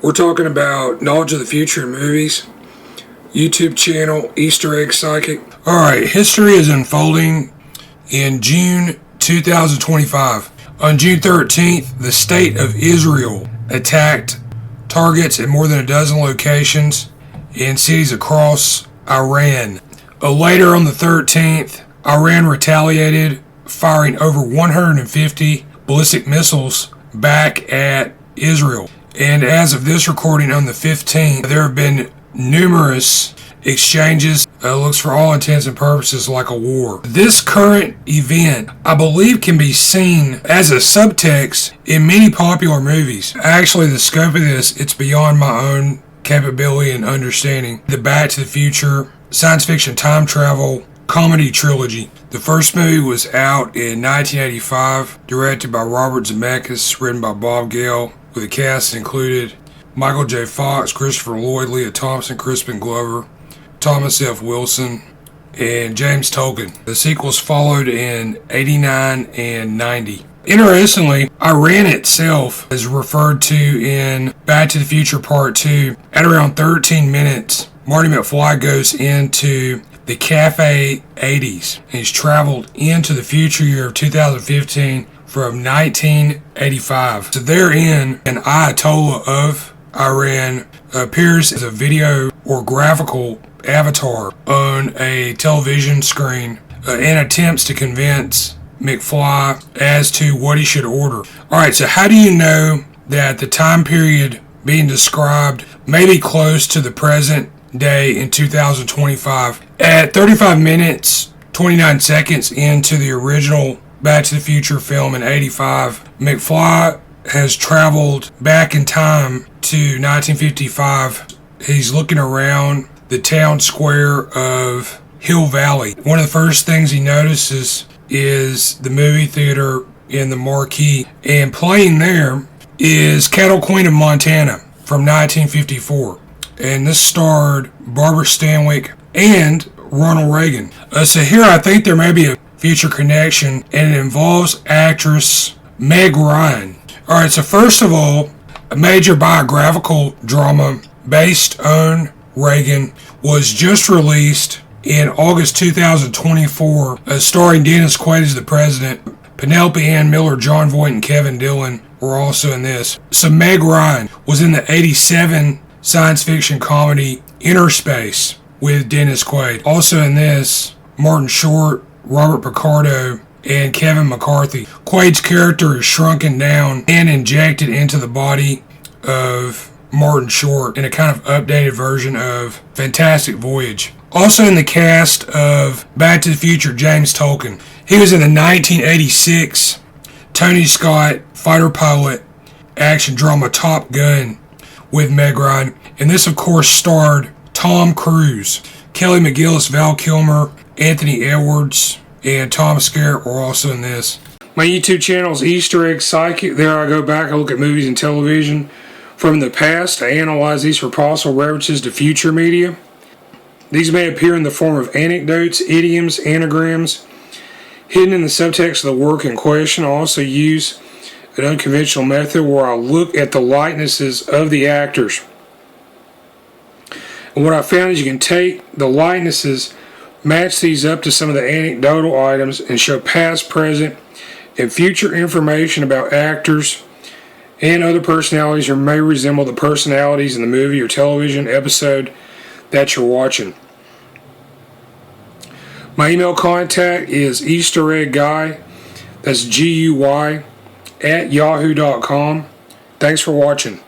We're talking about knowledge of the future in movies. YouTube channel, Easter Egg Psychic. Alright, history is unfolding in June 2025. On June 13th, the state of Israel attacked targets at more than a dozen locations in cities across Iran. Later on the 13th, Iran retaliated, firing over 150 ballistic missiles back at Israel. And as of this recording on the 15th, there have been numerous exchanges. Looks for all intents and purposes like a war. This current event, I believe, can be seen as a subtext in many popular movies. Actually, the scope of this, it's beyond my own capability and understanding. The Back to the Future science fiction time travel comedy trilogy. The first movie was out in 1985, directed by Robert Zemeckis, written by Bob Gale, with a cast that included Michael J. Fox, Christopher Lloyd, Leah Thompson, Crispin Glover, Thomas F. Wilson, and James Tolkan. The sequels followed in 89 and 90. Interestingly, Iran itself is referred to in Back to the Future Part 2. At around 13 minutes, Marty McFly goes into the Cafe 80s. He's traveled into the future year of 2015 from 1985. So therein, an Ayatollah of Iran appears as a video or graphical avatar on a television screen and attempts to convince McFly as to what he should order. Alright, so how do you know that the time period being described may be close to the present day in 2025? At 35 minutes 29 seconds into the original Back to the Future film in 85, McFly has traveled back in time to 1955. He's looking around the town square of Hill Valley. One of the first things he notices is the movie theater in the marquee, and playing there is Cattle Queen of Montana from 1954. And this starred Barbara Stanwyck and Ronald Reagan. So here I think there may be a future connection, and it involves actress Meg Ryan. Alright, so first of all, a major biographical drama based on Reagan was just released in August 2024, starring Dennis Quaid as the president. Penelope Ann Miller, John Voight, and Kevin Dillon were also in this. So Meg Ryan was in the 87 science fiction comedy Innerpsace with Dennis Quaid. Also in this, Martin Short, Robert Picardo, and Kevin McCarthy. Quaid's character is shrunken down and injected into the body of Martin Short in a kind of updated version of Fantastic Voyage. Also in the cast of Back to the Future, James Tolkan. He was in the 1986 Tony Scott fighter pilot action drama Top Gun with Meg Ryan. And this, of course, starred Tom Cruise, Kelly McGillis, Val Kilmer, Anthony Edwards, and Tom Skerritt were also in this. My YouTube channel is Easter Egg Psychic. There I go back, I look at movies and television from the past. I analyze these for possible references to future media. These may appear in the form of anecdotes, idioms, anagrams, hidden in the subtext of the work in question. I also use an unconventional method where I look at the likenesses of the actors. And what I found is you can take the likenesses, match these up to some of the anecdotal items, and show past, present, and future information about actors and other personalities who may resemble the personalities in the movie or television episode that you're watching. My email contact is eastereggguy, that's GUY, @yahoo.com. Thanks for watching.